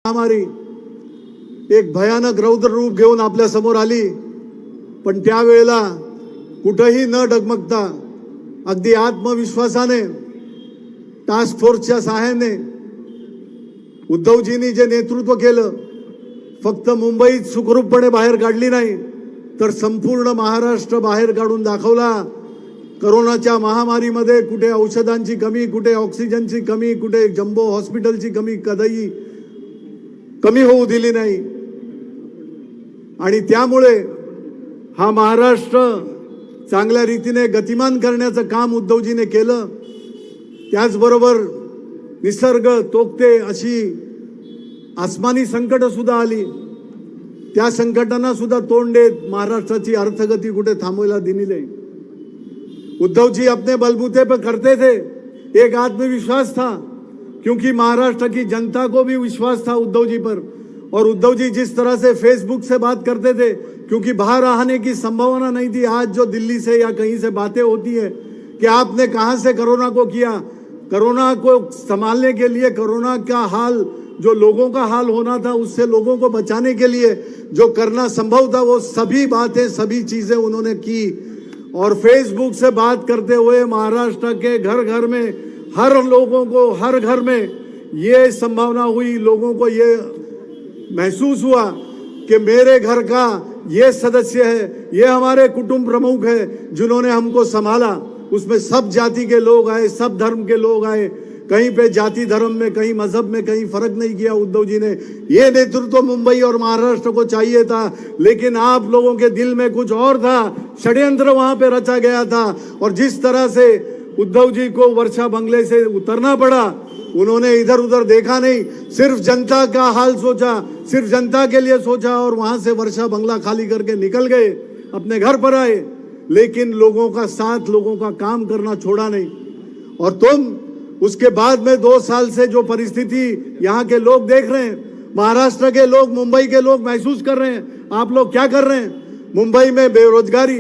महामारी एक भयानक रौद्र रूप घेऊन आपल्या समोर आली, पण त्यावेळेला कुठेही न डगमगता अगदी आत्मविश्वासाने टास्क फोर्सच्या सहाय्याने उद्धवजींनी जे नेतृत्व केलं, फक्त मुंबईत सुखरूपपणे बाहेर काढली नाही तर संपूर्ण महाराष्ट्र बाहेर काढून दाखवला। कोरोनाच्या महामारीमध्ये कुठे औषधांची कमी, कुठे ऑक्सिजनची कमी, कुठे जम्बो हॉस्पिटलची कमी कधीही कमी होऊ दिली नाही। आणि त्यामुळे हा महाराष्ट्र चांगल्या रीतीने गतिमान करण्याचं काम उद्धवजीने केलं। त्याचबरोबर निसर्ग तोकते अशी आसमानी संकट सुद्धा आली, त्या संकटांना सुद्धा तोंड देत महाराष्ट्राची अर्थगती कुठे थांबवायला दिली नाही। उद्धव जी अपने बलबूते पर करते थे, एक आत्मविश्वास था, क्योंकि महाराष्ट्र की जनता को भी विश्वास था उद्धव जी पर। और उद्धव जी जिस तरह से फेसबुक से बात करते थे, क्योंकि बाहर आने की संभावना नहीं थी। आज जो दिल्ली से या कहीं से बातें होती है कि आपने कहां से कोरोना को किया, कोरोना को संभालने के लिए, कोरोना का हाल जो लोगों का हाल होना था उससे लोगों को बचाने के लिए जो करना संभव था, वो सभी बातें सभी चीजें उन्होंने की। और फेसबुक से बात करते हुए महाराष्ट्र के घर घर में हर लोगों को, हर घर में ये संभावना हुई, लोगों को ये महसूस हुआ कि मेरे घर का ये सदस्य है, ये हमारे कुटुंब प्रमुख है जिन्होंने हमको संभाला। उसमें सब जाति के लोग आए, सब धर्म के लोग आए, कहीं पे जाति धर्म में, कहीं मजहब में कहीं फर्क नहीं किया उद्धव जी ने। ये नेतृत्व मुंबई और महाराष्ट्र को चाहिए था, लेकिन आप लोगों के दिल में कुछ और था, षड्यंत्र वहां पे रचा गया था। और जिस तरह से उद्धव जी को वर्षा बंगले से उतरना पड़ा, उन्होंने इधर उधर देखा नहीं, सिर्फ जनता का हाल सोचा, सिर्फ जनता के लिए सोचा और वहां से वर्षा बंगला खाली करके निकल गए, अपने घर पर आए, लेकिन लोगों का साथ, लोगों का काम करना छोड़ा नहीं। और तुम उसके बाद में 2 साल से जो परिस्थिति यहाँ के लोग देख रहे हैं, महाराष्ट्र के लोग, मुंबई के लोग महसूस कर रहे हैं, आप लोग क्या कर रहे हैं। मुंबई में बेरोजगारी,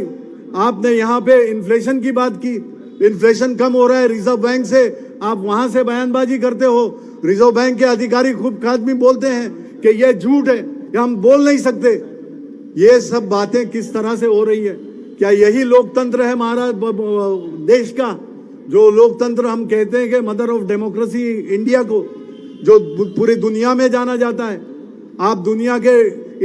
आपने यहाँ पे इन्फ्लेशन की बात की, इन्फ्लेशन कम हो रहा है, रिजर्व बैंक से आप वहां से बयानबाजी करते हो। रिजर्व बैंक के अधिकारी खूब आदमी बोलते हैं कि ये झूठ है, हम बोल नहीं सकते। ये सब बातें किस तरह से हो रही है? क्या यही लोकतंत्र है महाराज देश का? जो लोकतंत्र हम कहते हैं कि मदर ऑफ डेमोक्रेसी इंडिया को, जो पूरी दुनिया में जाना जाता है। आप दुनिया के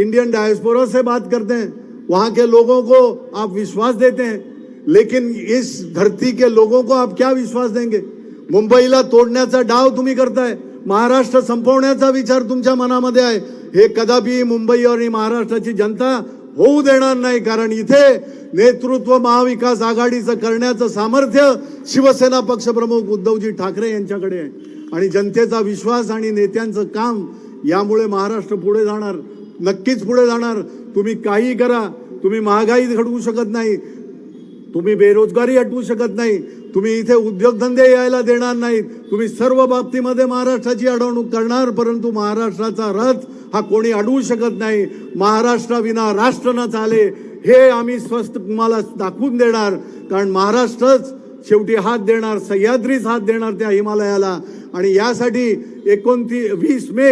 इंडियन डायस्पोरा से बात करते हैं, वहां के लोगों को आप विश्वास देते हैं, लेकिन इस धरती के लोगों को आप क्या विश्वास देंगे? मुंबईला तोडण्याचा डाव तुम्ही करताय, महाराष्ट्र संपवण्याचा विचार तुमच्या मनामध्ये आहे। हे कदापि मुंबई आणि महाराष्ट्राची जनता होऊ देणार नाही, कारण इथे नेतृत्व महाविकास आघाडीचं करण्याचं सामर्थ्य शिवसेना पक्षप्रमुख उद्धवजी ठाकरे यांच्याकडे आहे। आणि जनतेचा विश्वास आणि नेत्यांचं काम, यामुळे महाराष्ट्र पुढे जाणार, नक्कीच पुढे जाणार। तुम्ही काही करा, तुम्ही महागाई घडवू शकत नाही, तुम्ही बेरोजगारी हटवू शकत नाही, तुम्ही इथे उद्योगधंदे यायला देणार नाहीत, तुम्ही सर्व बाबतीमध्ये महाराष्ट्राची अडवणूक करणार, परंतु महाराष्ट्राचा रथ हा कोणी अडवू शकत नाही। महाराष्ट्राविना राष्ट्र न चाले, हे आम्ही स्पष्ट तुम्हाला दाखवून देणार, कारण महाराष्ट्रच शेवटी हात देणार, सह्याद्रीच हात देणार त्या हिमालयाला। आणि यासाठी 29 मे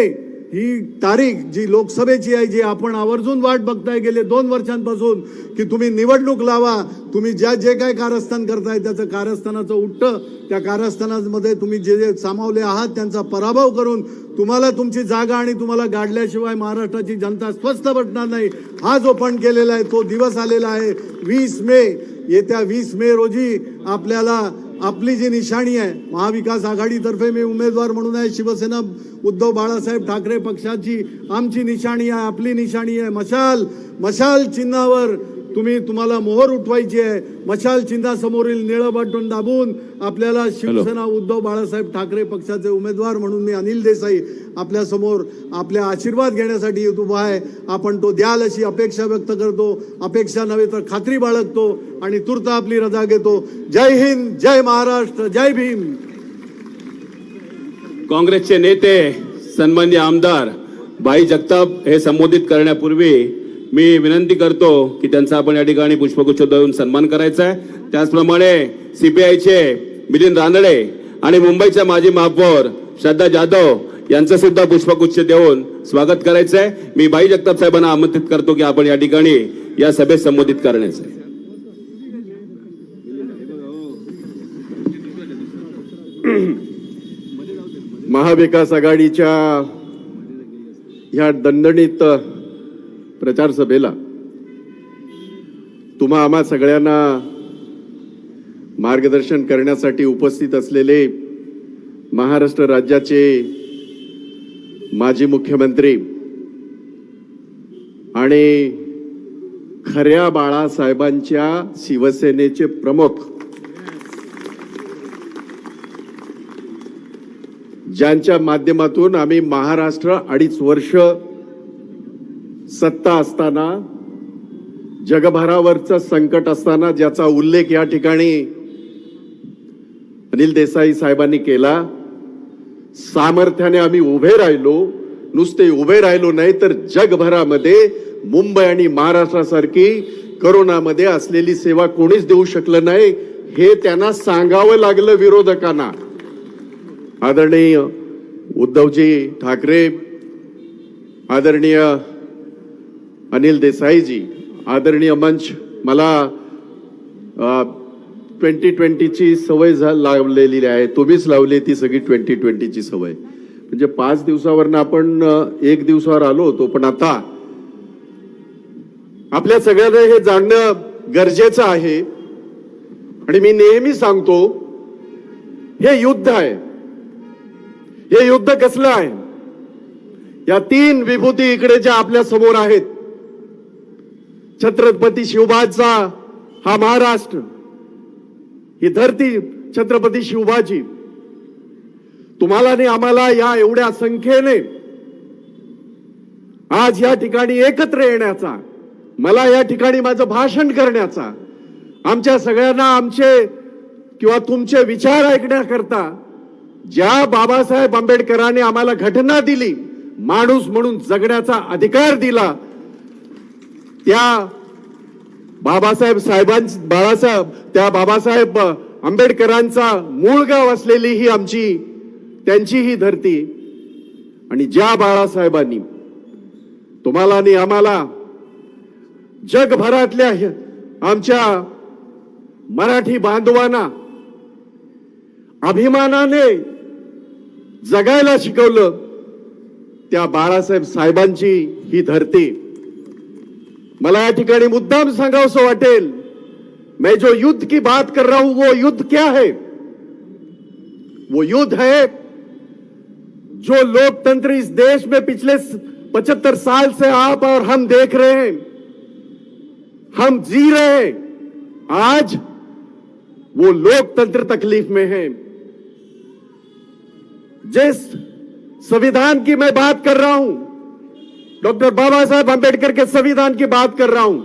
ही तारीख जी लोकसभेची आहे, जी आपण आवर्जून वाट बघताय गेले 2 वर्षांपासून, की तुम्ही निवडणूक लावा, तुम्ही जे काय कारस्थान करताय त्याचं कारस्थानाचं उट्ट, त्या कारस्थानामध्ये तुम्ही जे सामावले आहात त्यांचा पराभव करून तुम्हाला तुमची जागा आणि तुम्हाला गाडल्याशिवाय महाराष्ट्राची जनता स्वस्थ बसणार नाही। हा जो पण केलेला आहे तो दिवस आलेला आहे 20 मे। येत्या 20 मे रोजी आपल्याला आपली जी निशाणी आहे, महाविकास आघाडीतर्फे मी उमेदवार म्हणून आहे, शिवसेना उद्धव बाळासाहेब ठाकरे पक्षाची आमची निशाणी आहे, आपली निशाणी आहे मशाल। मशाल चिन्हावर तुम्हाला मोहर उठवायची आहे। मशाल चिन्हासमोरील निळं बटन दाबून आपल्याला शिवसेना उद्धव बाळासाहेब ठाकरे पक्षाचे उमेदवार म्हणून मी अनिल देसाई आपल्या समोर आपल्या आशीर्वाद घेण्यासाठी उभा आहे। आपण तो द्याल अशी अपेक्षा व्यक्त करतो, अपेक्षा नव्हे तर खात्री बाळगतो आणि तूर्त आपली रजा घेतो। जय हिंद, जय महाराष्ट्र, जय भीम। काँग्रेसचे नेते सन्माननीय आमदार भाई जगताप हे संबोधित करण्यापूर्वी मी विनंती करतो की त्यांचा आपण या ठिकाणी पुष्पगुच्छ देऊन सन्मान करायचा आहे। त्याचप्रमाणे सीपीआयचे मिलिंद रानडे आणि मुंबईच्या माजी महापौर श्रद्धा जाधव यांचं सुद्धा पुष्पगुच्छ देऊन स्वागत करायचं आहे. मी भाई जगताप साहेबांना आमंत्रित करतो की आपण या ठिकाणी या सभेत संबोधित करण्याचं आहे. महाविकास आघाडीच्या ह्या दणदणीत प्रचार सभेला तुम्हा आम्हा सगळ्यांना मार्गदर्शन करण्यासाठी उपस्थित असलेले महाराष्ट्र राज्याचे माजी मुख्यमंत्री आणि खऱ्या बाळासाहेबांच्या शिवसेनेचे प्रमुख, ज्यांच्या माध्यमातून आम्ही महाराष्ट्र 2.5 वर्ष सत्ता असताना, जगभरावरचं संकट असताना ज्याचा उल्लेख या ठिकाणी अनिल देसाई साहेबांनी केला, सामर्थ्याने आम्ही उभे राहिलो. नुसते उभे राहिलो नाही तर जगभरामध्ये मुंबई आणि महाराष्ट्रासारखी करोनामध्ये असलेली सेवा कोणीच देऊ शकलं नाही हे त्यांना सांगावं लागलं विरोधकांना. आदरणीय उद्धवजी ठाकरे, आदरणीय अनिल देसाईजी, आदरणीय मंच, मला 2020ची सवय लावलेली आहे. तुम्हीच लावली ती सगळी 2020ची सवय. म्हणजे 5 दिवसावरनं आपण 1 दिवसावर आलो होतो, पण आता आपल्या सगळ्यांना हे जाणणं गरजेचं आहे. आणि मी नेहमी सांगतो, हे युद्ध आहे. हे युद्ध कसलं आहे? या 3 विभूती इकडे ज्या आपल्या समोर आहेत, छत्रपती शिवबाचा हा महाराष्ट्र, ही धरती छत्रपती शिवबाजी, तुम्हाला आणि आम्हाला या एवढ्या संख्येने आज या ठिकाणी एकत्र येण्याचा, मला या ठिकाणी माझं भाषण करण्याचा, आमच्या सगळ्यांना आमचे किंवा तुमचे विचार ऐकण्याकरता ज्या बाबासाहेब आंबेडकरांनी आम्हाला घटना दिली, माणूस म्हणून जगण्याचा अधिकार दिला, त्या बाबासाहेब आंबेडकरांचा मूळ गाव असलेली ही आमची, त्यांची ही धरती. आणि ज्या बाळासाहेबांनी तुम्हाला आणि आम्हाला जगभरातल्या आमच्या मराठी बांधवांना अभिमानाने जगायला शिकवलं, त्या बाळासाहेब साहेबांची ही धरती. मला या ठिकाणी मुद्दाम सांगावंसं वाटेल, मैं जो युद्ध की बात कर रहा हूं वो युद्ध क्या है? वो युद्ध है जो लोकतंत्र इस देश में पिछले 75 साल से आप और हम देख रहे हैं, हम जी रहे हैं. आज वो लोकतंत्र तकलीफ में है. जिस संविधान की मैं बात कर रहा हूं, डॉक्टर बाबा साहेब आंबेडकर के संविधान की बात कर रहा हूं,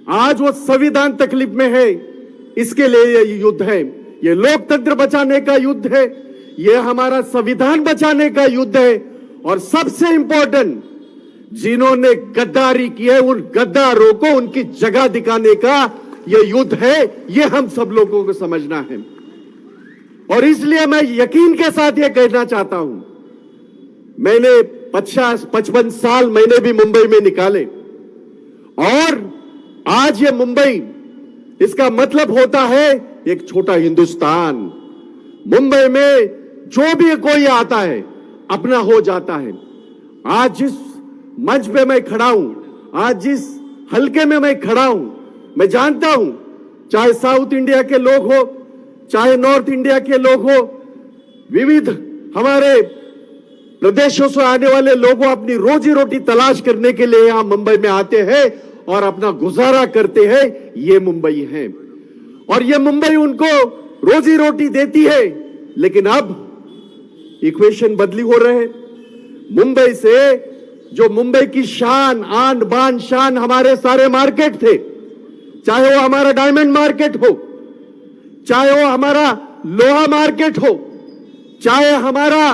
आज वो संविधान तकलीफ में है. इसके लिए ये युद्ध है. ये लोकतंत्र बचाने का युद्ध है, ये हमारा संविधान बचाने का युद्ध है. और सबसे इंपॉर्टेंट, जिन्होंने गद्दारी की है उन गद्दारों को उनकी जगह दिखाने का ये युद्ध है. ये हम सब लोगों को समझना है. और इसलिए मैं यकीन के साथ ये कहना चाहता हूं, मैंने 55 साल मैंने भी मुंबई में निकाले, और आज ये मुंबई, इसका मतलब होता है एक छोटा हिंदुस्तान. मुंबई में जो भी कोई आता है अपना हो जाता है. आज जिस मंच पे मैं खड़ा हूं, आज जिस हलके में मैं खड़ा हूं, मैं जानता हूं, चाहे साउथ इंडिया के लोग हो, चाहे नॉर्थ इंडिया के लोग हो, विविध हमारे प्रदेशों से आने वाले लोगों अपनी रोजी रोटी तलाश करने के लिए यहां मुंबई में आते हैं और अपना गुजारा करते हैं. ये मुंबई है और ये मुंबई उनको रोजी रोटी देती है. लेकिन अब इक्वेशन बदली हो रहे हैं. मुंबई से जो मुंबई की शान, आन बान शान हमारे सारे मार्केट थे, चाहे वो हमारा डायमंड मार्केट हो, चाहे वो हमारा लोहा मार्केट हो, चाहे हमारा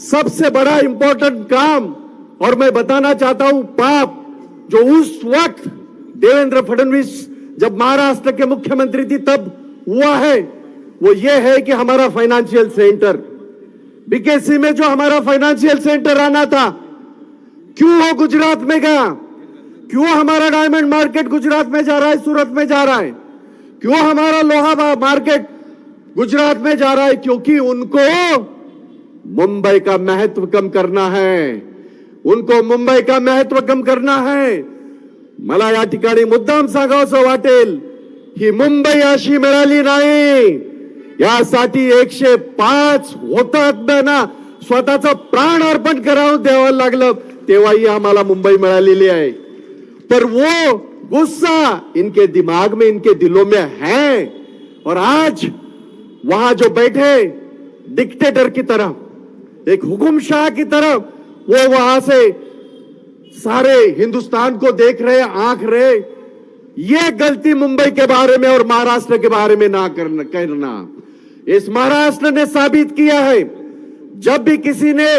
सबसे बड़ा इंपॉर्टेंट काम, और मैं बताना चाहता हूं पाप, जो उस वक्त देवेंद्र फडणवीस जब महाराष्ट्र के मुख्यमंत्री थी तब हुआ है, वो ये है कि हमारा फाइनेंशियल सेंटर, बीकेसी में जो हमारा फाइनेंशियल सेंटर आना था, क्यों वो गुजरात में गया? क्यों हमारा डायमंड मार्केट गुजरात में जा रहा है, सूरत में जा रहा है? क्यों हमारा लोहा मार्केट गुजरात में जा रहा है? क्योंकि उनको मुंबई का महत्व कम करना है, उनको मुंबई का महत्व कम करना है. मला या ठिकाणी मुद्दाम सांगावंसं वाटेल, ही मुंबई अशी मिळाली नाही. यासाठी 105 हुतात्म्यांना स्वतःचा प्राण अर्पण करावं द्यावं लागलं, तेव्हाही आम्हाला मुंबई मिळालेली आहे. पर वो गुस्सा इनके दिमाग में, इनके दिलों में है. और आज वहां जो बैठे डिक्टेटर की तरह, एक हुकुमशाह की तरह, वो वहां से सारे हिंदुस्तान को देख रहे, आंख रहे. ये गलती मुंबई के बारे में और महाराष्ट्र के बारे में ना करना. इस महाराष्ट्र ने साबित किया है, जब भी किसी ने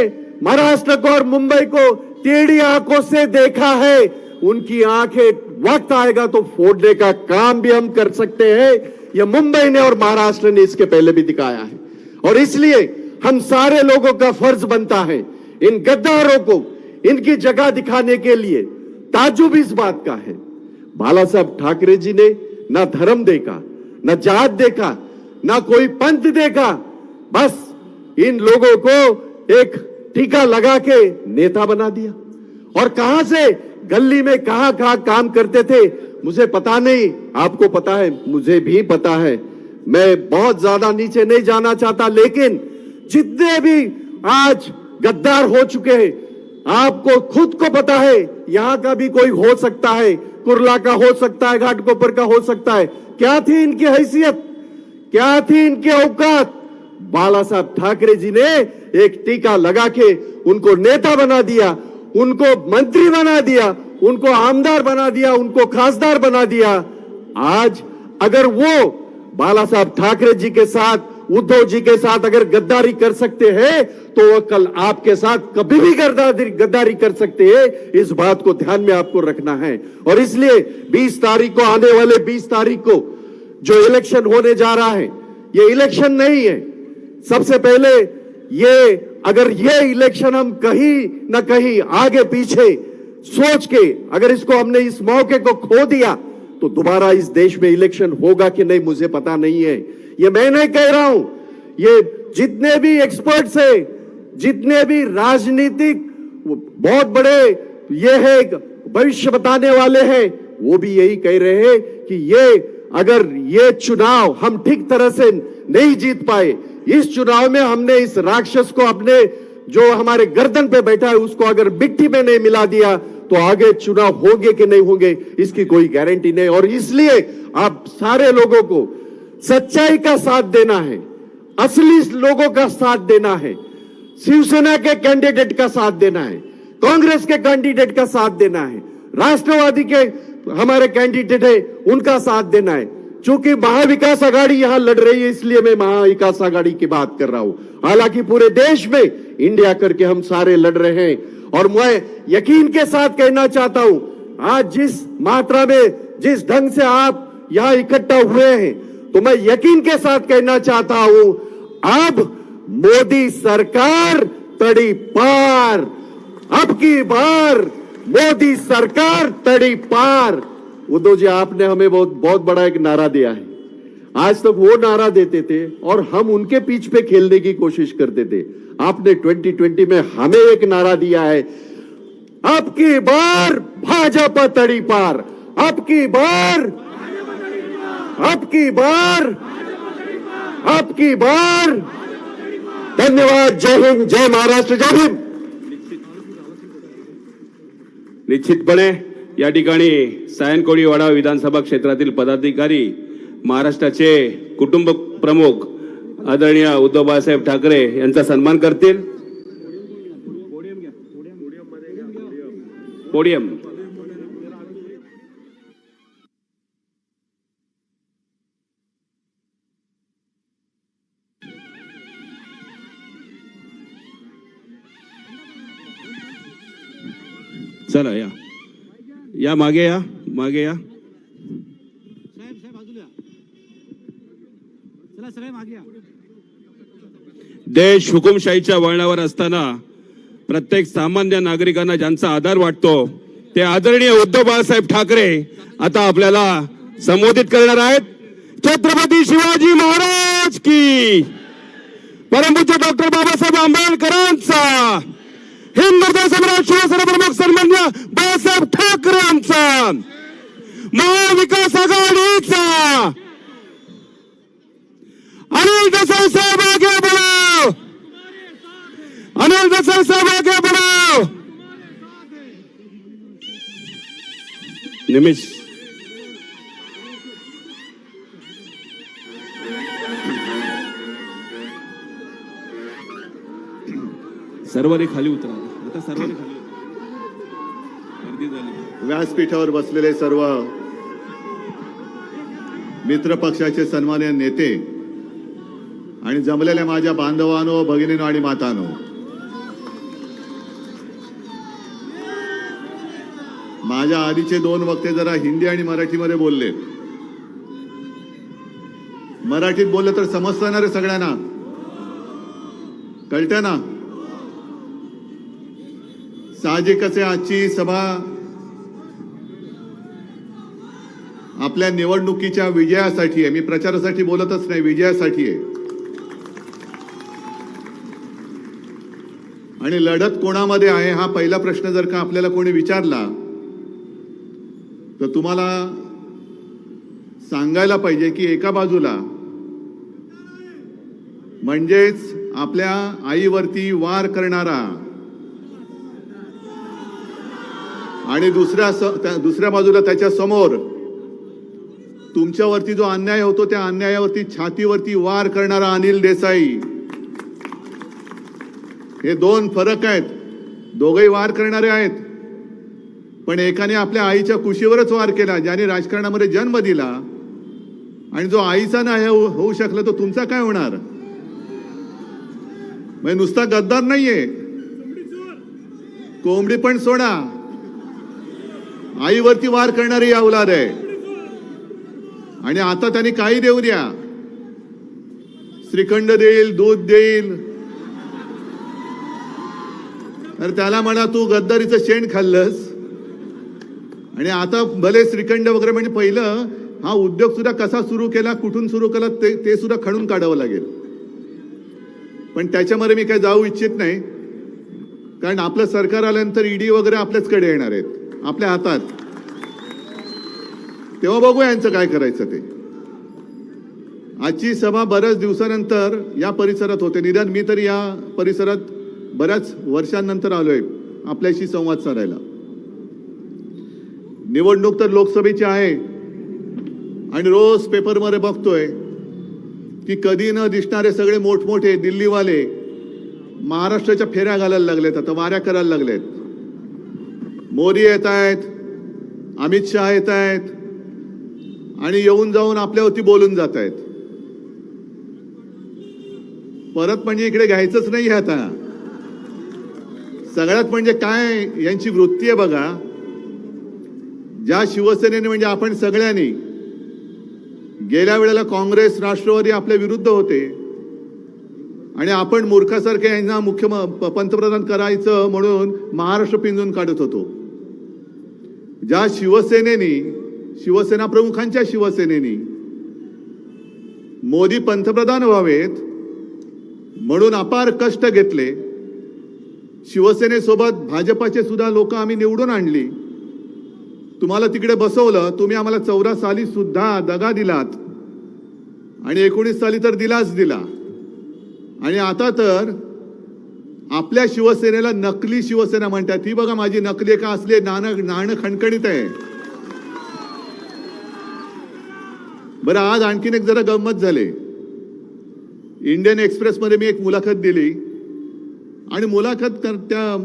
महाराष्ट्र को और मुंबई को टेढ़ी आंखों से देखा है, उनकी आंखें वक्त आएगा तो फोड़ने का काम भी हम कर सकते हैं. यह मुंबई ने और महाराष्ट्र ने इसके पहले भी दिखाया है. और इसलिए हम सारे लोगों का फर्ज बनता है इन गद्दारों को इनकी जगह दिखाने के लिए. ताज्जुब इस बात का है, बाला साहब ठाकरे जी ने ना धर्म देखा, ना जात देखा, ना कोई पंथ देखा, बस इन लोगों को एक टीका लगा के नेता बना दिया. और कहां से, गली में कहां कहां काम करते थे मुझे पता नहीं, आपको पता है, मुझे भी पता है. मैं बहुत ज्यादा नीचे नहीं जाना चाहता, लेकिन जितने भी आज गद्दार हो चुके हैं, आपको खुद को पता है, यहां का भी कोई हो सकता है, कुर्ला का हो सकता है, घाटकोपर का हो सकता है. क्या थी इनकी हैसियत, क्या थी इनकी औकात? बाला साहब ठाकरे जी ने एक टीका लगा के उनको नेता बना दिया, उनको मंत्री बना दिया, उनको आमदार बना दिया, उनको खासदार बना दिया. आज अगर वो बाला साहब ठाकरे जी के साथ, उद्धव जी के साथ अगर गद्दारी कर सकते हैं, तो वो कल आपके साथ कभी भी गद्दारी कर सकते हैं. इस बात को ध्यान में आपको रखना है. और इसलिए 20 तारीख को, आने वाले 20 तारीख को जो इलेक्शन होने जा रहा है, ये इलेक्शन नहीं है. सबसे पहले ये, अगर ये इलेक्शन हम कहीं ना कहीं आगे पीछे सोच के अगर इसको हमने इस मौके को खो दिया, तो दोबारा इस देश में इलेक्शन होगा कि नहीं मुझे पता नहीं है. ये मैं नहीं कह रहा हूं, ये जितने भी एक्सपर्ट्स है, जितने भी राजनीतिक बहुत बड़े ये है भविष्य बताने वाले हैं, वो भी यही कह रहे हैं कि ये अगर ये चुनाव हम ठीक तरह से नहीं जीत पाए, इस चुनाव में हमने इस राक्षस को, अपने जो हमारे गर्दन पे बैठा है, उसको अगर मिट्टी में नहीं मिला दिया, तो आगे चुनाव होंगे कि नहीं होंगे इसकी कोई गारंटी नहीं. और इसलिए आप सारे लोगों को सच्चाई का साथ देना है, असली लोगों का साथ देना है, शिवसेना के कैंडिडेट का साथ देना है, कांग्रेस के कैंडिडेट का साथ देना है, राष्ट्रवादी के हमारे कैंडिडेट है उनका साथ देना है. चूंकि महाविकास आघाड़ी यहां लड़ रही है, इसलिए मैं महाविकास आघाड़ी की बात कर रहा हूं. हालांकि पूरे देश में इंडिया करके हम सारे लड़ रहे हैं. और मैं यकीन के साथ कहना चाहता हूं, आज जिस मात्रा में, जिस ढंग से आप यहां इकट्ठा हुए हैं, तो मैं यकीन के साथ कहना चाहता हूं, अब मोदी सरकार तड़ी पार. अब की बार मोदी सरकार तड़ी पार. उद्धव जी, आपने हमें बहुत बड़ा एक नारा दिया है. आज तक वो नारा देते थे और हम उनके पीछ पे खेलने की कोशिश करते थे. आपने 2020 में हमें एक नारा दिया है, अब की बार भाजपा तड़ी पार, अब की बार, अब की बार, अब की बार. धन्यवाद. जय हिंद, जय महाराष्ट्र, जय भीम. निश्चितपणे या ठिकाणी सायनकोळी वाडा विधानसभा क्षेत्रातील पदाधिकारी, महाराष्ट्राचे कुटुंब प्रमुख आदरणीय उद्धव बाळासाहेब ठाकरे यांचा सन्मान करतील. पोडियम. चला या मागे या, मागे या. देश हुकुमशाहीच्या वळणावर असताना प्रत्येक सामान्य नागरिकांना ज्यांचा आधार वाटतो ते आदरणीय उद्धव बाळासाहेब ठाकरे आता आपल्याला संबोधित करणार आहेत. छत्रपती शिवाजी महाराज की, परमपूज्य डॉक्टर बाबासाहेब आंबेडकरांचा, हिंद हृदय सम्राट शिवसेना प्रमुख सन्माननीय बाळासाहेब ठाकरेंचा, महाविकास आघाडीचा, अनिल देसाई साहेब आगे बढ़ो, अनिल देसाई साहेब आगे बढ़ो. निमिष सर्वांनी खाली उतरा. आता सर्वांनी खाली गर्दी झाली. व्यासपीठावर बसलेले सर्व मित्र पक्षाचे सन्माननीय नेते आणि जमलेल्या माझ्या बांधवांनो, भगिनींनो आणि मातांनो, माझ्या आधीचे दोन वक्ते जरा हिंदी आणि मराठीमध्ये बोलले. मराठीत बोललं तर समजतं ना रे सगळ्यांना? कळतं ना? साहजिकच आहे आजची सभा आपल्या निवडणुकीच्या विजयासाठी आहे. मी प्रचारासाठी बोलतच नाही, विजयासाठी आहे. आणि लढत कोणामध्ये आहे हा पहिला प्रश्न जर का आपल्याला कोणी विचारला तर तुम्हाला सांगायला पाहिजे की एका बाजूला म्हणजेच आपल्या आईवरती वार करणारा आणि दुसऱ्या बाजूला त्याच्या समोर तुमच्यावरती जो अन्याय होतो त्या अन्यायावरती छातीवरती वार करणारा अनिल देसाई. हे दोन फरक आहेत. दोघेही वार करणारे आहेत, पण एकाने आपल्या आईच्या कुशीवरच वार केला, ज्याने राजकारणामध्ये जन्म दिला, आणि जो आईचा नाही होऊ शकला तो तुमचा काय होणार? म्हणजे नुसता गद्दार नाहीये, कोंबडी पण सोडा, आईवरती वार करणारी अवलाद आहे. आणि आता त्यांनी काही देऊ द्या, श्रीखंड देईल, दूध देईल, तर त्याला म्हणा तू गद्दारीचं शेण खाल्लंस. आणि आता भले श्रीखंड वगैरे, म्हणजे पहिलं हा उद्योग सुद्धा कसा सुरू केला, कुठून सुरू केला ते सुद्धा खणून काढावं लागेल. पण त्याच्यामध्ये मी काही जाऊ इच्छित नाही, कारण आपलं सरकार आल्यानंतर ईडी वगैरे आपल्याचकडे येणार आहेत, आपल्या हातात. तेव्हा बघू यांचं काय करायचं ते. आजची सभा बऱ्याच दिवसानंतर या परिसरात होते. निदान मी तर या परिसरात बऱ्याच वर्षांनंतर आलोय आपल्याशी संवाद साधायला. निवडणूक तर लोकसभेची आहे आणि रोज पेपरमध्ये बघतोय की कधी न दिसणारे सगळे मोठमोठे दिल्लीवाले महाराष्ट्राच्या फेऱ्या घालायला लागलेत, आता वाऱ्या करायला लागलेत. मोदी येत आहेत, अमित शहा येत आहेत आणि येऊन जाऊन आपल्यावरती बोलून जात आहेत. परत म्हणजे इकडे घ्यायचंच नाही आता. सगळ्यात म्हणजे काय यांची वृत्ती आहे बघा. ज्या शिवसेनेने म्हणजे आपण सगळ्यांनी गेल्या वेळेला काँग्रेस राष्ट्रवादी आपल्या विरुद्ध होते आणि आपण मूर्खासारखे यांना पंतप्रधान करायचं म्हणून महाराष्ट्र पिंजून काढत होतो. ज्या शिवसेनेनी, शिवसेना प्रमुखांच्या शिवसेनेनी मोदी पंतप्रधान व्हावेत म्हणून अपार कष्ट घेतले, शिवसेनेसोबत भाजपाचे सुद्धा लोक आम्ही निवडून आणली, तुम्हाला तिकडे बसवलं, तुम्ही आम्हाला 14 साली सुद्धा दगा दिलात आणि 19 साली तर दिलाच दिला. आणि आता तर आपल्या शिवसेनेला नकली शिवसेना म्हणतात. ही बघा माझी नकली का असली, नाणं खणखणीत आहे. बरं, आज आणखीन एक जरा गंमत झाली. इंडियन एक्सप्रेसमध्ये मी एक मुलाखत दिली आणि मुलाखत त्या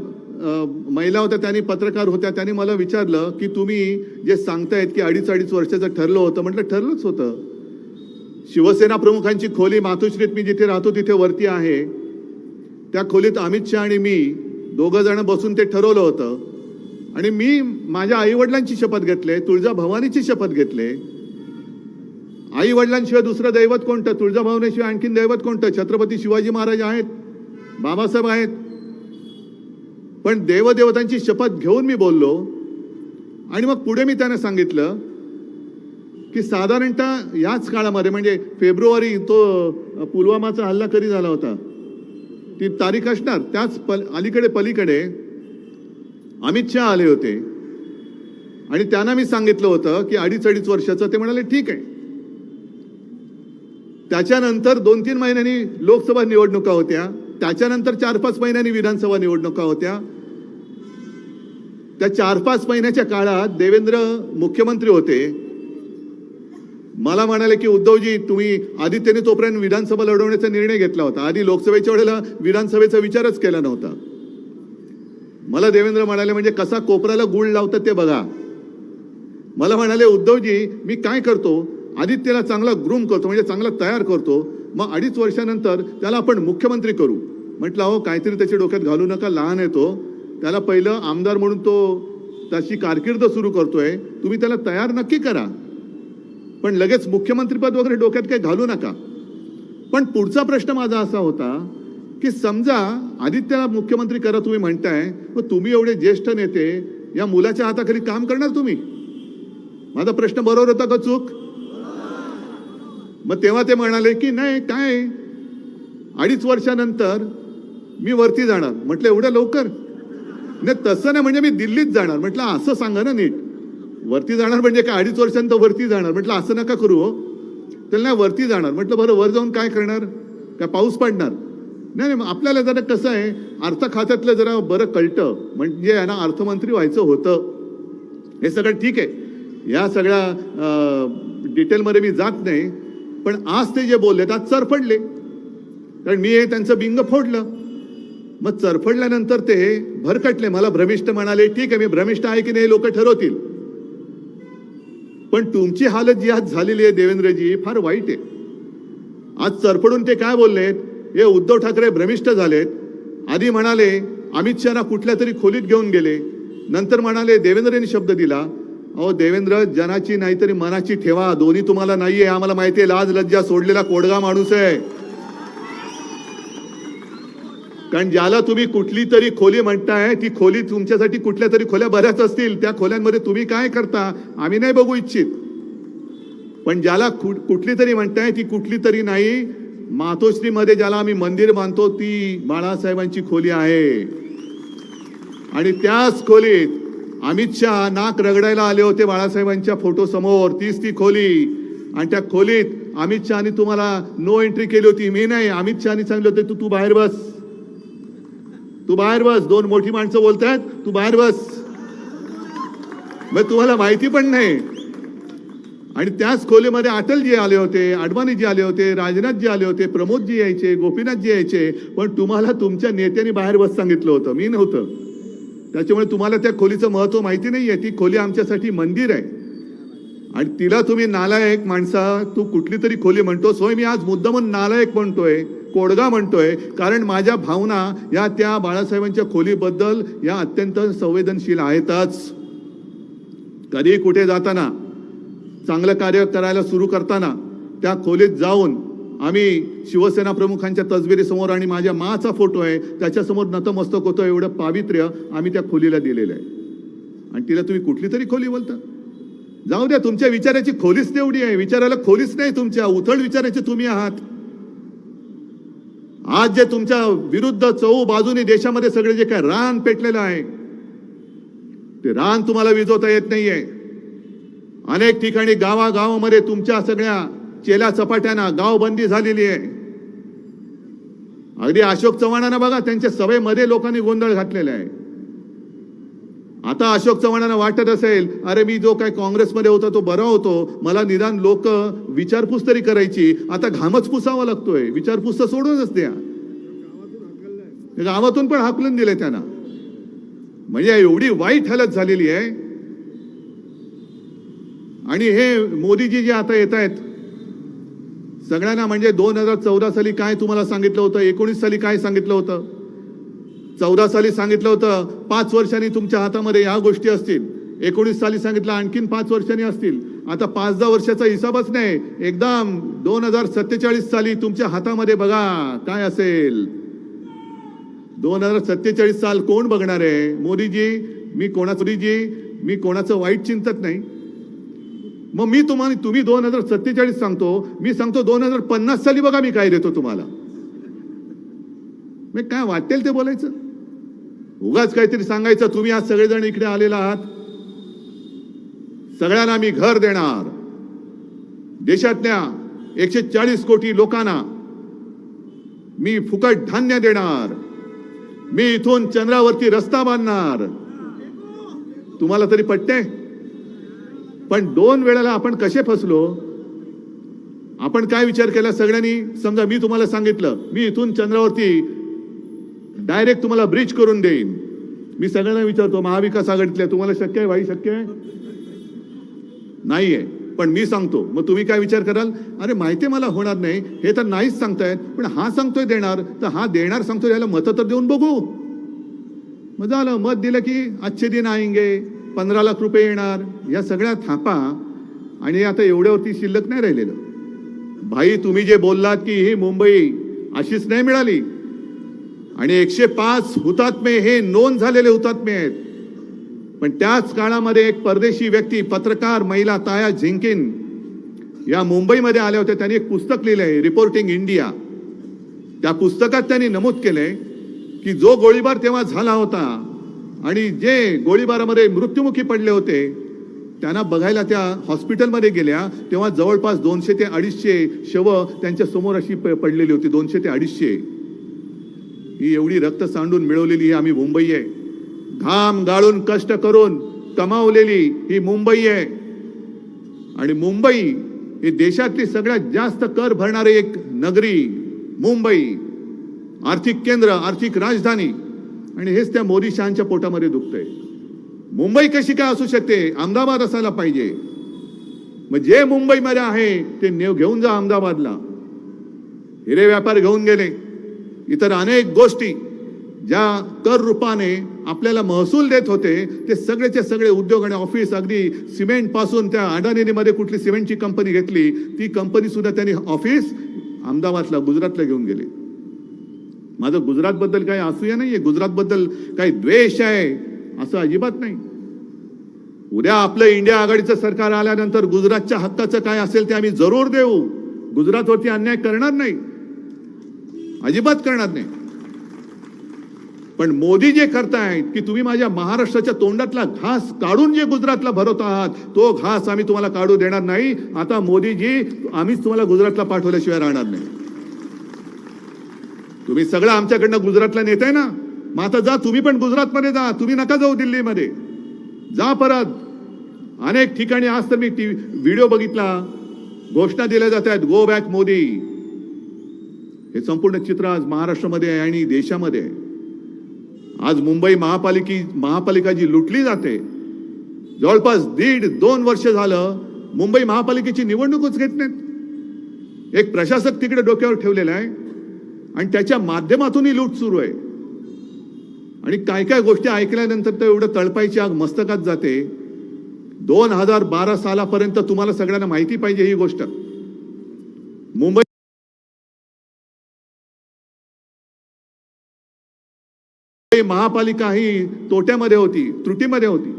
महिला होत्या, त्यांनी पत्रकार होत्या, त्यांनी मला विचारलं की तुम्ही जे सांगतायत की 2.5 वर्षाचं ठरलं होतं. म्हटलं ठरलंच होतं. शिवसेना प्रमुखांची खोली मातोश्रीत मी जिथे राहतो तिथे वरती आहे, त्या खोलीत अमित शहा आणि मी दोघं जण बसून ते ठरवलं होतं. आणि मी माझ्या आईवडिलांची शपथ घेतले, तुळजाभवानीची शपथ घेतले. आई वडिलांशिवाय दुसरं दैवत कोणतं? तुळजाभवानीशिवाय आणखीन दैवत कोणतं? छत्रपती शिवाजी महाराज आहेत. बाबासाहेब आहेत, पण देवदेवतांची शपथ घेऊन मी बोललो. आणि मग पुढे मी त्यांना सांगितलं की साधारणतः याच काळामध्ये म्हणजे फेब्रुवारी तो पुलवामाचा हल्ला कधी झाला होता ती तारीख असणार, त्याच अलीकडे पलीकडे अमित शहा आले होते आणि त्यांना मी सांगितलं होतं की 2.5 वर्षाचं. ते म्हणाले ठीक आहे. त्याच्यानंतर 2-3 महिन्यांनी लोकसभा निवडणुका होत्या, त्याच्यानंतर 4-5 महिन्यांनी विधानसभा निवडणुका होत्या. त्या 4-5 महिन्याच्या काळात देवेंद्र मुख्यमंत्री होते. मला म्हणाले की उद्धवजी तुम्ही आधी त्यांनी तोपर्यंत विधानसभा लढवण्याचा निर्णय घेतला होता, आधी लोकसभेच्या वेळेला विधानसभेचा विचारच केला नव्हता. मला देवेंद्र म्हणाले म्हणजे कसा कोपराला गुळ लावतात ते बघा. मला म्हणाले उद्धवजी मी काय करतो, आदित्यला चांगला ग्रूम करतो म्हणजे चांगला तयार करतो, मग 2.5 वर्षानंतर त्याला आपण मुख्यमंत्री करू. म्हटलं अहो काहीतरी त्याच्या डोक्यात घालू नका, लहान आहे तो, त्याला पहिलं आमदार म्हणून तो त्याची कारकीर्द सुरू करतोय, तुम्ही त्याला तयार नक्की करा, पण लगेच मुख्यमंत्रीपद वगैरे डोक्यात काही घालू नका. पण पुढचा प्रश्न माझा असा होता की समजा आदित्यला मुख्यमंत्री करा तुम्ही म्हणताय, मग तुम्ही एवढे ज्येष्ठ नेते या मुलाच्या हाताखाली काम करणार तुम्ही? माझा प्रश्न बरोबर होता का चूक? मग तेव्हा ते म्हणाले की नाही काय 2.5 वर्षानंतर मी वरती जाणार. म्हटलं एवढं लवकर? नाही तसं नाही, म्हणजे मी दिल्लीत जाणार. म्हटलं असं सांगा ना नीट, वरती जाणार म्हणजे काय 2.5 वर्षांत वरती जाणार? म्हटलं असं नका करू हो. त्याला नाही वरती जाणार. म्हटलं बरं वर जाऊन काय करणार, काय पाऊस पडणार? नाही नाही, आपल्याला जरा कसं आहे अर्थ खात्यातलं जरा बरं कळतं, म्हणजे यांना अर्थमंत्री व्हायचं होतं. हे सगळं ठीक आहे, या सगळ्या डिटेलमध्ये मी जात नाही. पण आज ते जे बोलले आज चरफडले, कारण मी हे त्यांचं बिंग फोडलं. मग चरफडल्यानंतर ते भरकटले, मला भ्रमिष्ठ म्हणाले. ठीक आहे, मी भ्रमिष्ठ आहे की नाही लोक ठरवतील, पण तुमची हालत जी आज झालेली आहे देवेंद्रजी फार वाईट आहे. आज चरफडून ते काय बोललेत, हे उद्धव ठाकरे भ्रमिष्ठ झालेत. आधी म्हणाले अमित शहाना कुठल्या तरी खोलीत घेऊन गेले, नंतर म्हणाले देवेंद्रनी शब्द दिला. अहो देवेंद्र जनाची नाहीतरी मनाची ठेवा, दोन्ही तुम्हाला नाहीये आम्हाला माहिती आहे. लाज लज्जा सोडलेला कोडगा माणूस आहे. कारण ज्याला तुम्ही कुठली तरी खोली म्हणताय ती खोली तुमच्यासाठी कुठल्या तरी खोल्या बऱ्याच असतील, त्या खोल्यांमध्ये तुम्ही काय करता आम्ही नाही बघू इच्छित. पण ज्याला कुठली तरी म्हणताय ती कुठली तरी नाही, मातोश्रीमध्ये ज्याला आम्ही मंदिर मानतो ती बाळासाहेबांची खोली आहे. आणि त्याच खोलीत अमित शहा नाक रगडायला आले होते बाळासाहेबांच्या फोटो समोर, तीच ती खोली. आणि त्या खोलीत अमित शहानी तुम्हाला नो एंट्री केली होती. मी नाही, अमित शहानी सांगितलं होते तू बाहेर बस, तू बाहेर बस, 2 मोठी माणसं बोलतायत, तू बाहेर बस. मग तुम्हाला माहिती पण नाही. आणि त्याच खोलीमध्ये अटलजी आले होते, अडवाणीजी आले होते, राजनाथजी आले होते, प्रमोदजी यायचे, गोपीनाथजी यायचे. पण तुम्हाला तुमच्या नेत्यांनी बाहेर बस सांगितलं होतं, मी नव्हतं. त्याच्यामुळे तुम्हाला त्या खोलीचं महत्व माहिती नाहीये. ती खोली आमच्यासाठी मंदिर आहे. आणि तिला तुम्ही नालायक माणसा तू कुठली तरी खोली म्हणतोस. होय, मी आज मुद्दामून नालायक म्हणतोय, कोडगा म्हणतोय, कारण माझ्या भावना या त्या बाळासाहेबांच्या खोलीबद्दल या अत्यंत संवेदनशील आहेतच. कधी कुठे जाताना, चांगलं कार्य करायला सुरू करताना त्या खोलीत जाऊन आम्ही शिवसेना प्रमुखांच्या तसबिरीसमोर आणि माझ्या माचा फोटो आहे त्याच्यासमोर नतमस्तक होतो. एवढं पावित्र्य आम्ही त्या खोलीला दिलेलं आहे. आणि तिला तुम्ही कुठली तरी खोली बोलता? जाऊ द्या, तुमच्या विचाराची खोलीच तेवढी आहे, विचारायला खोलीच नाही तुमच्या, उथळ विचाराचे तुम्ही आहात. आज जे तुमच्या विरुद्ध चहू बाजूने देशामध्ये सगळे जे काय रान पेटलेलं आहे ते रान तुम्हाला विझवता येत नाहीये. अनेक ठिकाणी गावागावामध्ये तुमच्या सगळ्या चेल्या चपाट्यांना गावबंदी झालेली आहे. अगदी अशोक चव्हाणांना बघा, त्यांच्या सभेमध्ये लोकांनी गोंधळ घातलेला आहे. आता अशोक चव्हाणांना वाटत असेल अरे मी जो काय काँग्रेसमध्ये होता तो बरा होतो, मला निदान लोक विचारपूस तरी करायची, आता घामच पुसावा लागतोय. विचारपूस तर सोडूनच द्या, गावातून पण हाकलून दिले त्यांना. म्हणजे एवढी वाईट हालत झालेली आहे. आणि हे मोदीजी जे आता येत आहेत सगळ्यांना, म्हणजे 2014 साली काय तुम्हाला सांगितलं होतं, 19 साली काय सांगितलं होतं, 14 साली सांगितलं होतं 5 वर्षांनी तुमच्या हातामध्ये या गोष्टी असतील, 19 साली सांगितलं आणखीन 5 वर्षांनी असतील. आता 5-10 वर्षाचा हिसाबच नाही, एकदम 2047 साली तुमच्या हातामध्ये बघा काय असेल. 2047 साल कोण बघणार आहे? मोदीजी, मी कोणाचं वाईट चिंतत नाही. मग तुम्ही 2047 सांगतो, मी सांगतो 2050 साली बघा मी काय देतो तुम्हाला. मग काय वाटेल ते बोलायचं, उगाच काहीतरी सांगायचं. तुम्ही आज सगळेजण इकडे आलेला आहात, सगळ्यांना मी घर देणार, देशातल्या 140 कोटी लोकांना मी फुकट धान्य देणार, मी इथून चंद्रावरती रस्ता बांधणार. तुम्हाला तरी पटते? पण 2 वेळेला आपण कसे फसलो? आपण काय विचार केला सगळ्यांनी? समजा मी तुम्हाला सांगितलं मी इथून चंद्रावरती डायरेक्ट तुम्हाला ब्रिज करून देईन. मी सगळ्यांना विचारतो, महाविकास आघाडीतल्या, तुम्हाला शक्य आहे भाई? शक्य आहे? नाहीये. पण मी सांगतो, मग तुम्ही काय विचार कराल? अरे माहिती मला होणार नाही, हे तर नाहीच सांगतायत, पण हा सांगतोय देणार, तर हा देणार सांगतोय, याला मतं तर देऊन बघू. मग झालं, मत दिलं की अच्छे दिन आएंगे, 15 लाख रुपये येणार, या सगळ्या थापा. आणि आता एवढ्यावरती शिल्लक नाही राहिलेलं. भाई तुम्ही जे बोललात की ही मुंबई अशीच नाही मिळाली, आणि 105 हुतात्मे हे नोंद झालेले हुतात्मे आहेत. पण त्याच काळामध्ये एक परदेशी व्यक्ती, पत्रकार महिला ताया झिंकिन या मुंबईमध्ये आल्या होत्या. त्यांनी एक पुस्तक लिहिलंय, रिपोर्टिंग इंडिया. त्या पुस्तकात त्यांनी नमूद केलंय की जो गोळीबार तेव्हा झाला होता आणि जे गोळीबारामध्ये मृत्युमुखी पडले होते त्यांना बघायला त्या हॉस्पिटलमध्ये गेल्या, तेव्हा जवळपास 200 ते 250 शव त्यांच्या समोर अशी पडलेली होती. 200 ते 250. ही एवढी रक्त सांडून मिळवलेली ही आम्ही मुंबई आहे. घाम गाळून कष्ट करून कमावलेली ही मुंबई आहे. आणि मुंबई ही देशातली सगळ्यात जास्त कर भरणारी एक नगरी मुंबई, आर्थिक केंद्र, आर्थिक राजधानी. आणि हेच त्या मोदी शहांच्या पोटामध्ये दुखतंय. मुंबई कशी काय असू शकते? अहमदाबाद असायला पाहिजे. मग जे मुंबईमध्ये आहे ते घेऊन जा अहमदाबादला. हिरे व्यापार घेऊन गेले, इतर अनेक गोष्टी ज्या कर रूपाने आपल्याला महसूल देत होते ते सगळेचे सगळे उद्योग आणि ऑफिस, अगदी सिमेंट पासून त्या अडानीमध्ये कुठली सिमेंटची कंपनी घेतली, ती कंपनी सुद्धा त्यांनी ऑफिस अहमदाबादला, गुजरातला घेऊन गेले. माझं गुजरात बद्दल काही असूया नाहीये, गुजरात बद्दल काही द्वेष आहे असं अजिबात नाही. उद्या आपलं इंडिया आघाडीचं सरकार आल्यानंतर गुजरातच्या हक्काचं काय असेल ते आम्ही जरूर देऊ. गुजरातवरती अन्याय करणार नाही, अजिबात करणार नाही. पण मोदी जे करतायत की तुम्ही माझ्या महाराष्ट्राच्या तोंडातला घास काढून जे गुजरातला भरवत आहात, तो घास आम्ही तुम्हाला काढू देणार नाही. आता मोदीजी, आम्हीच तुम्हाला गुजरातला पाठवल्याशिवाय राहणार नाही. तुम्ही सगळं आमच्याकडनं गुजरातला नेताय ना, मग आता जा, तुम्ही पण गुजरातमध्ये जा. तुम्ही नका जाऊ दिल्लीमध्ये, जा परत. अनेक ठिकाणी आज तर मी व्हिडिओ बघितला, घोषणा दिल्या जात आहेत, गो बॅक मोदी. हे संपूर्ण चित्र आज महाराष्ट्रामध्ये आहे आणि देशामध्ये आहे. आज मुंबई महापालिका जी लुटली जाते, जवळपास 1.5-2 वर्ष झालं मुंबई महापालिकेची निवडणूकच घेत नाहीत. एक प्रशासक तिकडे डोक्यावर ठेवलेला आहे आणि त्याच्या माध्यमातून ही लूट सुरू आहे. आणि काय काय गोष्टी ऐकल्यानंतर तर एवढं तळपायची आग मस्तकात जाते. 2012 सालापर्यंत तुम्हाला सगळ्यांना माहिती पाहिजे ही गोष्ट. मुंबई महापालिका ही तोट्यामध्ये होती, त्रुटीमध्ये होती.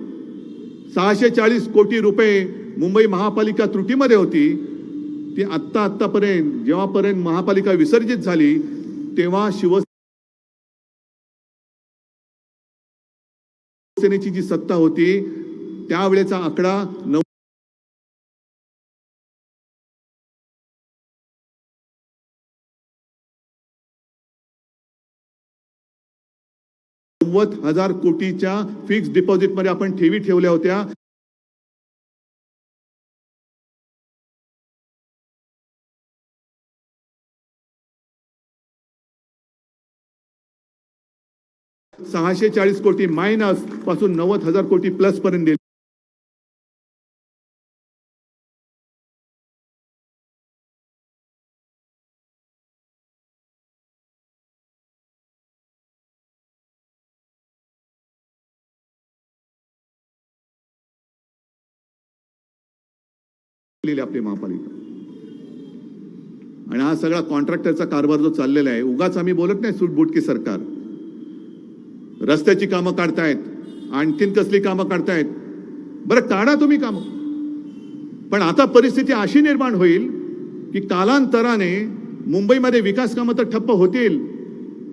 640 कोटी रुपये मुंबई महापालिका त्रुटीमध्ये होती. ती आतापर्यंत जेव्हापर्यंत महापालिका विसर्जित झाली तेव्हा शिवसेनेची जी सत्ता होती त्यावेळेचा आकडा 90,000 कोटीच्या फिक्स डिपॉझिट मध्ये आपण ठेवी ठेवल्या होत्या. $640 कोटी मायनस पासून 90,000 कोटी प्लस पर्यंत गेली. आपली महापालिका आणि हा सगळा कॉन्ट्रॅक्टरचा कारभार जो चाललेला आहे, उगाच आम्ही बोलत नाही सूटबुटकी सरकार. रस्त्याची कामं काढतायत, आणखीन कसली कामं काढतायत. बरं, काढा तुम्ही कामं, पण आता परिस्थिती अशी निर्माण होईल की कालांतराने मुंबईमध्ये विकास कामं तर ठप्प होतील,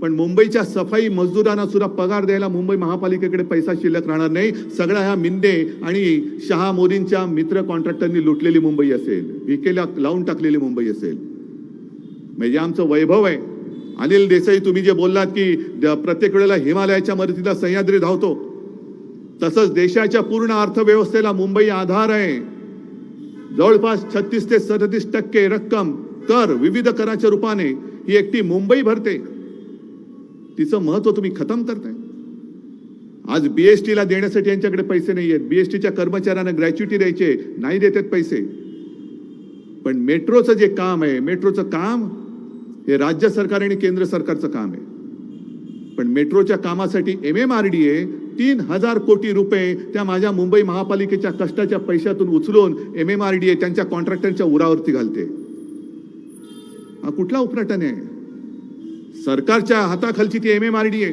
पण मुंबईच्या सफाई मजदूरांना सुद्धा पगार द्यायला मुंबई महापालिकेकडे पैसा शिल्लक राहणार नाही. सगळ्या ह्या मिंदे आणि शहा मोदींच्या मित्र कॉन्ट्रॅक्टरनी लुटलेली मुंबई असेल, भिकेला लावून टाकलेली मुंबई असेल. म्हणजे आमचं वैभव आहे. अनिल देसाई, तुम्ही जे बोललात की प्रत्येक वेळेला हिमालयाच्या मदतीला सह्याद्री धावतो, तसंच देशाच्या पूर्ण अर्थव्यवस्थेला मुंबई आधार आहे. जवळपास 36 ते 37% रक्कम कर, विविध कराच्या रूपाने ही एकटी मुंबई भरते. तिचं महत्व तुम्ही खतम करताय. आज बीएसटीला देण्यासाठी यांच्याकडे पैसे नाही आहेत. बीएसटीच्या कर्मचाऱ्यांना ग्रॅच्युटी द्यायचे, नाही देतात पैसे. पण मेट्रोचं जे काम आहे, मेट्रोचं काम हे राज्य सरकार आणि केंद्र सरकारचं काम आहे. पण मेट्रोच्या कामासाठी MMRDA 3,000 कोटी रुपये त्या माझ्या मुंबई महापालिकेच्या कष्टाच्या पैशातून उचलून MMRDA त्यांच्या कॉन्ट्रॅक्टरच्या उरावरती घालते. हा कुठला उपराटन आहे? सरकारच्या हाताखालची ती MMRDA.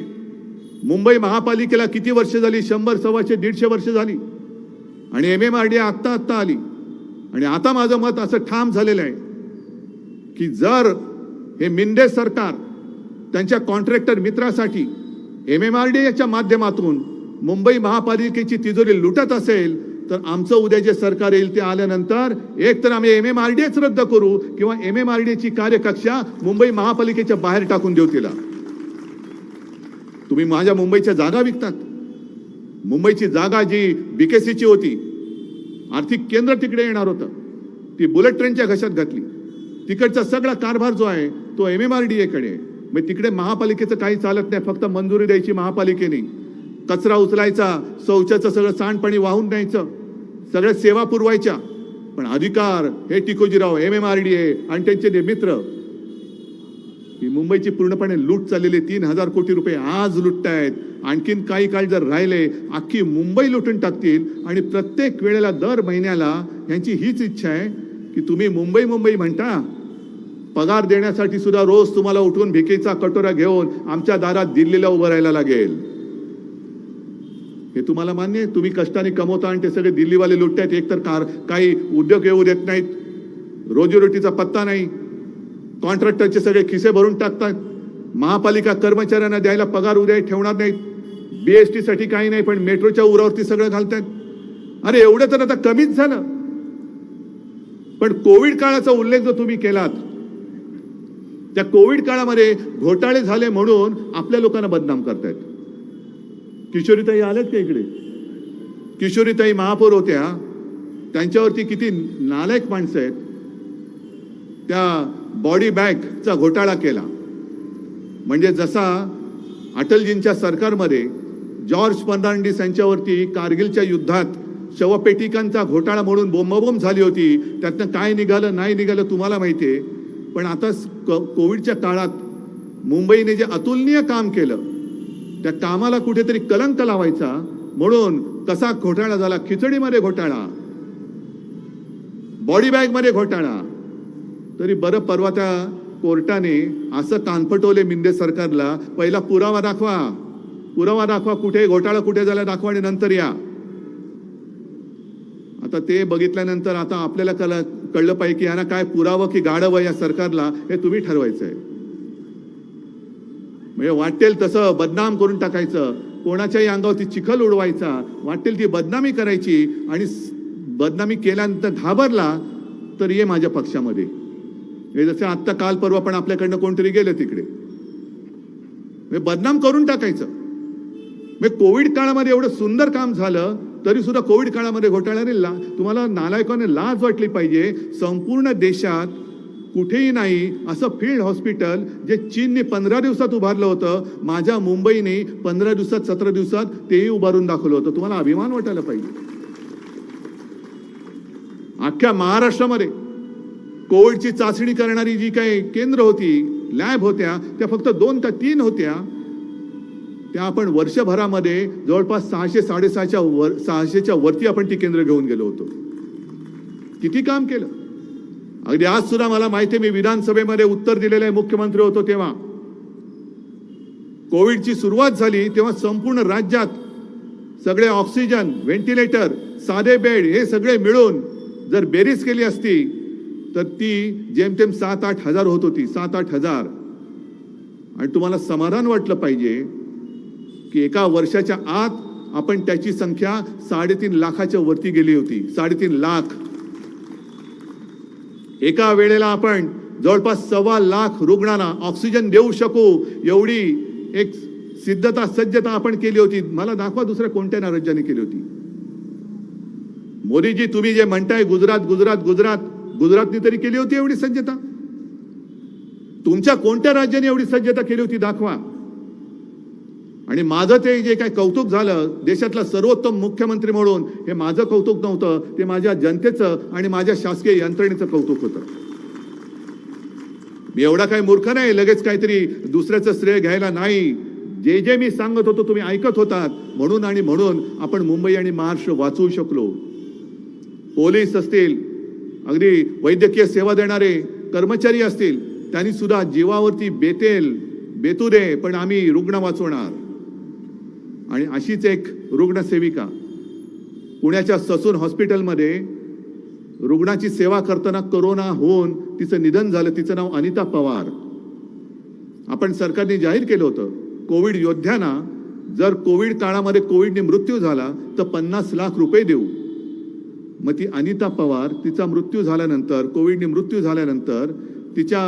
मुंबई महापालिकेला किती वर्ष झाली? 100, 125, 150 वर्ष झाली. आणि MMRDA आत्ता आली. आणि आता माझं मत असं ठाम झालेलं आहे की जर हे मिंदे सरकार त्यांच्या कॉन्ट्रॅक्टर मित्रासाठी MMRDAच्या माध्यमातून मुंबई महापालिकेची तिजोरी लुटत असेल, तर आमचं उद्या जे सरकार येईल ते आल्यानंतर एक तर आम्ही MMRDAच रद्द करू किंवा MMRDAची कार्यकक्षा मुंबई महापालिकेच्या बाहेर टाकून देऊ तिला. तुम्ही माझ्या मुंबईच्या जागा विकतात. मुंबईची जागा जी BKCची होती, आर्थिक केंद्र तिकडे येणार होतं, ती बुलेट ट्रेनच्या घशात घातली. तिकडचा सगळा कारभार जो आहे तो MMRDAकडे आहे. मग तिकडे महापालिकेचं काही चालत नाही, फक्त मंजुरी द्यायची महापालिकेने, कचरा उचलायचा, शौचाचं सगळं सांडपाणी वाहून न्यायचं, सगळ्या सेवा पुरवायच्या. पण अधिकार हे टिकोजीराव, MMRDA आणि त्यांचे जे मित्र, ही मुंबईची पूर्णपणे लूट चाललेली. 3,000 कोटी रुपये आज लुटतायत. आणखीन काही काळ जर राहिले, अख्खी मुंबई लुटून टाकतील. आणि प्रत्येक वेळेला दर महिन्याला यांची हीच इच्छा आहे की तुम्ही मुंबई मुंबई म्हणता, पगार देण्यासाठी सुद्धा रोज तुम्हाला उठून भिकेचा कटोरा घेऊन आमच्या दारात दिल्लीला उभं राहायला लागेल. हे तुम्हाला मान्य आहे? तुम्ही कष्टाने कमवता आणि ते सगळे दिल्लीवाले लुटतायत. एकतर काही उद्योग येऊ देत नाहीत, रोजीरोटीचा पत्ता नाही, कॉन्ट्रॅक्टरचे सगळे खिसे भरून टाकतात, महापालिका कर्मचाऱ्यांना द्यायला पगार उद्या ठेवणार नाहीत, BST साठी काही नाही, पण मेट्रोच्या उरावरती सगळं घालतायत. अरे एवढं तर आता कमीच झालं. पण कोविड काळाचा उल्लेख जो तुम्ही केलात, त्या कोविड काळामध्ये घोटाळे झाले म्हणून आपल्या लोकांना बदनाम करतायत. किशोरीताई आल्यात का इकडे? किशोरीताई महापौर होत्या, त्यांच्यावरती किती नालायक माणसं आहेत. त्या बॉडी बॅगचा घोटाळा केला. म्हणजे जसा अटलजींच्या सरकारमध्ये जॉर्ज फर्नांडिस यांच्यावरती कारगिलच्या युद्धात शवपेटिकांचा घोटाळा म्हणून बोंबाबोंब झाली होती, त्यातनं काय निघालं नाही निघालं तुम्हाला माहिती आहे. पण आता कोविडच्या काळात मुंबईने जे अतुलनीय काम केलं, त्या कामाला कुठेतरी कलंक लावायचा म्हणून कसा घोटाळा झाला. खिचडीमध्ये घोटाळा, बॉडी बॅगमध्ये घोटाळा. तरी बरं, परवा त्या कोर्टाने असं कान फटवले मिंदे सरकारला, पहिला पुरावा दाखवा, कुठे घोटाळा कुठे झाला दाखवा आणि नंतर या. आता ते बघितल्यानंतर आता आपल्याला कळलं पाहिजे की यांना काय पुरावं की गाढवं या सरकारला, हे तुम्ही ठरवायचं आहे. म्हणजे वाटेल तसं बदनाम करून टाकायचं, कोणाच्याही अंगावरती चिखल उडवायचा, वाटेल ती बदनामी करायची. आणि बदनामी केल्यानंतर घाबरला तर ये माझ्या पक्षामध्ये. हे जसं आत्ता काल परवा पण आपल्याकडनं कोणतरी गेलं तिकडे, बदनाम करून टाकायचं. म्हणजे कोविड काळामध्ये एवढं सुंदर काम झालं तरी सुद्धा कोविड काळामध्ये घोटाळ्याने तुम्हाला नालायकाने लाज वाटली पाहिजे. संपूर्ण देशात कुठेही नाही असं फील्ड हॉस्पिटल जे चीनने 15 दिवसात उभारलं होतं, माझ्या मुंबईने 15 दिवसात 17 दिवसात तेही उभारून दाखवलं होतं. तुम्हाला अभिमान वाटायला पाहिजे. अख्ख्या महाराष्ट्रामध्ये कोविडची चाचणी करणारी जी काही केंद्र होती, लॅब होत्या, त्या फक्त 2 का 3 होत्या. त्या आपण वर्षभरामध्ये जवळपास 600-650च्या वरती आपण ती केंद्र घेऊन गेलो होतो. किती काम केलं. अगदी आज सुद्धा मला माहिती आहे, मी विधानसभेमध्ये उत्तर दिलेलं आहे, मुख्यमंत्री होतो तेव्हा. कोविडची सुरुवात झाली तेव्हा संपूर्ण राज्यात सगळे ऑक्सिजन, व्हेंटिलेटर, साधे बेड हे सगळे मिळून जर बेरीज केली असती तर ती जेमतेम 7-8 हजार होत होती, 7-8 हजार. आणि तुम्हाला समाधान वाटलं पाहिजे की एका वर्षाच्या आत आपण त्याची संख्या 3.5 लाखाच्या वरती गेली होती. 3.5 लाख. एका वेळेला आपण जवळपास 1.25 लाख रुग्णांना ऑक्सिजन देऊ शकू एवढी एक सिद्धता, सज्जता आपण केली होती. मला दाखवा दुसऱ्या कोणत्या राज्याने केली होती. मोदीजी, तुम्ही जे म्हणताय गुजरात गुजरात गुजरात, गुजरातने तरी केली होती एवढी सज्जता? तुमच्या कोणत्या राज्याने एवढी सज्जता केली होती दाखवा. आणि माझं ते जे काय कौतुक झालं देशातला सर्वोत्तम मुख्यमंत्री म्हणून, हे माझं कौतुक नव्हतं, ते माझ्या जनतेचं आणि माझ्या शासकीय यंत्रणेचं कौतुक होतं. मी एवढा काही मूर्ख नाही लगेच काहीतरी दुसऱ्याचं श्रेय घ्यायला नाही. जे जे मी सांगत होतो तुम्ही ऐकत होतात, म्हणून आणि म्हणून आपण मुंबई आणि महाराष्ट्र वाचवू शकलो. पोलीस असतील, अगदी वैद्यकीय सेवा देणारे कर्मचारी असतील, त्यांनी सुद्धा जीवावरती बेतू दे पण आम्ही रुग्ण वाचवणार. आणि अशीच एक रुग्णसेविका पुण्याच्या ससून हॉस्पिटलमध्ये रुग्णाची सेवा करताना कोरोना होऊन तिचं निधन झालं. तिचं नाव अनिता पवार. आपण सरकारने जाहीर केलं होतं कोविड योद्ध्यांना जर कोविड काळामध्ये कोविडने मृत्यू झाला तर 50 लाख रुपये देऊ. मग ती अनिता पवार, तिचा मृत्यू झाल्यानंतर, कोविडने मृत्यू झाल्यानंतर तिच्या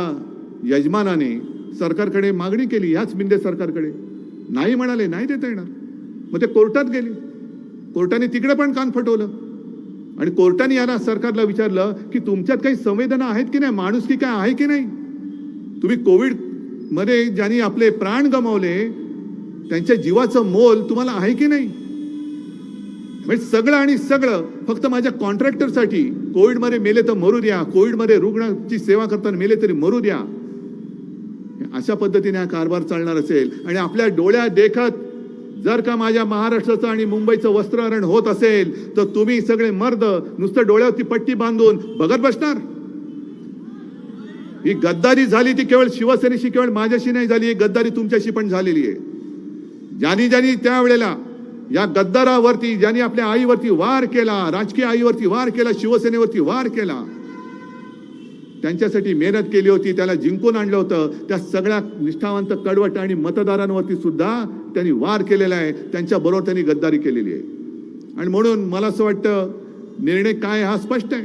यजमानाने सरकारकडे मागणी केली, याच मिंदे सरकारकडे. नाही म्हणाले, नाही देता येणार. मग ते कोर्टात गेले. कोर्टाने तिकडे पण कान फटवलं. आणि कोर्टाने याला सरकारला विचारलं की तुमच्यात काही संवेदना आहेत की नाही, माणुसकी काय आहे की नाही. तुम्ही कोविड मध्ये ज्यांनी आपले प्राण गमावले त्यांच्या जीवाचं मोल तुम्हाला आहे की नाही. म्हणजे सगळं आणि सगळं फक्त माझ्या कॉन्ट्रॅक्टरसाठी. कोविडमध्ये मेले तर मरू द्या, कोविडमध्ये रुग्णाची सेवा करताना मेले तरी मरू द्या. अशा पद्धतीने हा कारभार चालणार असेल आणि आपल्या डोळ्यात देखत जर का माझ्या महाराष्ट्राचं आणि मुंबईचं वस्त्रहरण होत असेल तर तुम्ही सगळे मर्द नुसतं डोळ्यावरती पट्टी बांधून बघत बसणार. ही गद्दारी झाली ती केवळ शिवसेनेशी, केवळ माझ्याशी नाही झाली, ही गद्दारी तुमच्याशी पण झालेली आहे. ज्यांनी त्यावेळेला या गद्दारावरती, ज्यांनी आपल्या आईवरती वार केला, राजकीय आईवरती वार केला, शिवसेनेवरती वार केला, त्यांच्यासाठी मेहनत केली होती, त्याला जिंकून आणलं होतं, त्या सगळ्या निष्ठावंत, कडवट आणि मतदारांवरती सुद्धा त्यांनी वार केलेला आहे. त्यांच्या बरोबर त्यांनी गद्दारी केलेली आहे. आणि म्हणून मला असं वाटतं निर्णय काय हा स्पष्ट आहे.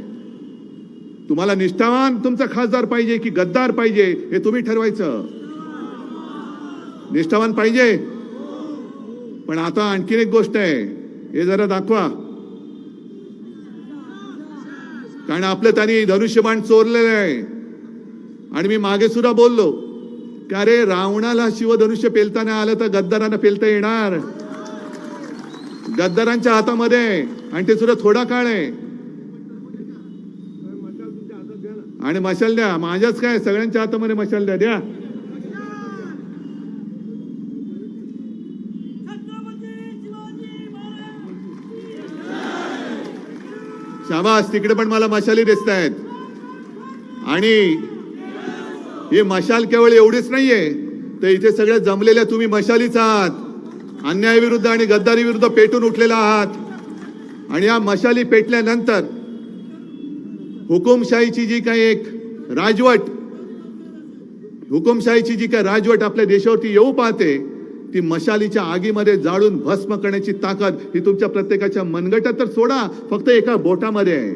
तुम्हाला निष्ठावान तुमचा खासदार पाहिजे की गद्दार पाहिजे हे तुम्ही ठरवायचं. निष्ठावान पाहिजे. पण आता आणखीन एक गोष्ट आहे, हे जरा दाखवा. कारण आपलं त्यांनी धनुष्यबाण चोरलेलं आहे. आणि मी मागे सुद्धा बोललो की अरे रावणाला शिवधनुष्य पेलताना आलं तर गद्दारांना पेलता येणार. गद्दारांच्या हातामध्ये, आणि ते सुद्धा थोडा काळ आहे. आणि मशाल द्या, माझ्याच काय सगळ्यांच्या हातामध्ये मशाल द्या. शाबास, तिकडे पण मला मशाली दिसत आहेत. आणि ही मशाल केवळ एवढीच नाहीये, तर इथे सगळ्या जमलेल्या तुम्ही मशालीच आहात. अन्यायाविरुद्ध आणि गद्दारी विरुद्ध पेटून उठलेला आहात. आणि या मशाली पेटल्यानंतर हुकुमशाहीची जी काही एक राजवट, हुकुमशाहीची जी काही राजवट आपल्या देशावरती येऊ पाहते, ती मशालीच्या आगीमध्ये जाळून भस्म करण्याची ताकद ही तुमच्या प्रत्येकाच्या मनगटात तर सोडा, फक्त एका बोटामध्ये आहे.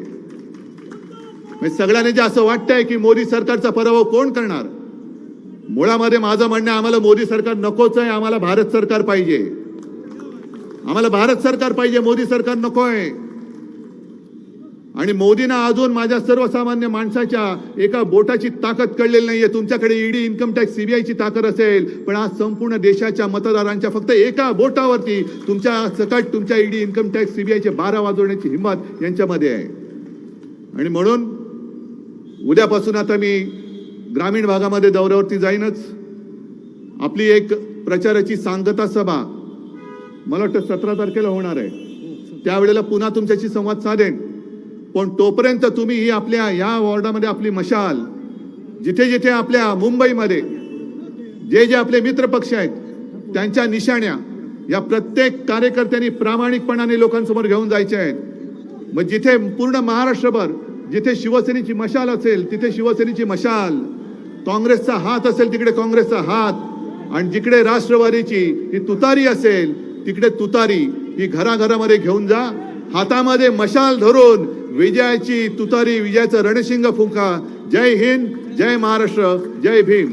सगळ्यांना जे असं वाटतंय की मोदी सरकारचा पराभव कोण करणार, मुळामध्ये माझं म्हणणं आहे आम्हाला मोदी सरकार नकोच आहे. आम्हाला भारत सरकार पाहिजे. आम्हाला भारत सरकार पाहिजे, मोदी सरकार नकोय. आणि मोदींना अजून माझ्या सर्वसामान्य माणसाच्या एका बोटाची ताकद कळलेली नाहीये. तुमच्याकडे ईडी, इन्कम टॅक्स, सीबीआयची ताकद असेल, पण आज संपूर्ण देशाच्या मतदारांच्या फक्त एका बोटावरती तुमच्या सकट तुमच्या ईडी, इन्कम टॅक्स, सीबीआयचे 12 वाजवण्याची हिंमत यांच्यामध्ये आहे. आणि म्हणून उद्यापासून आता मी ग्रामीण भागामध्ये दौऱ्यावरती जाईनच. आपली एक प्रचाराची सांगता सभा मला वाटतं 17 तारखेला होणार आहे. त्यावेळेला पुन्हा तुमच्याशी संवाद साधेन. पण तोपर्यंत तुम्ही ही आपल्या या वॉर्डामध्ये आपली मशाल, जिथे जिथे आपल्या मुंबईमध्ये जे जे आपले मित्र पक्ष आहेत त्यांच्या निशाण्या या प्रत्येक कार्यकर्त्यांनी प्रामाणिकपणाने लोकांसमोर घेऊन जायच्या आहेत. मग जिथे पूर्ण महाराष्ट्रभर जिथे शिवसेनेची मशाल असेल तिथे शिवसेनेची मशाल, काँग्रेसचा हात असेल तिकडे काँग्रेसचा हात, आणि जिकडे राष्ट्रवादीची ही तुतारी असेल तिकडे तुतारी ही घराघरामध्ये घेऊन जा. हातामध्ये मशाल धरून विजयाची तुतारी, विजयाचं रणशिंग फुंका. जय हिंद, जय महाराष्ट्र, जय भीम.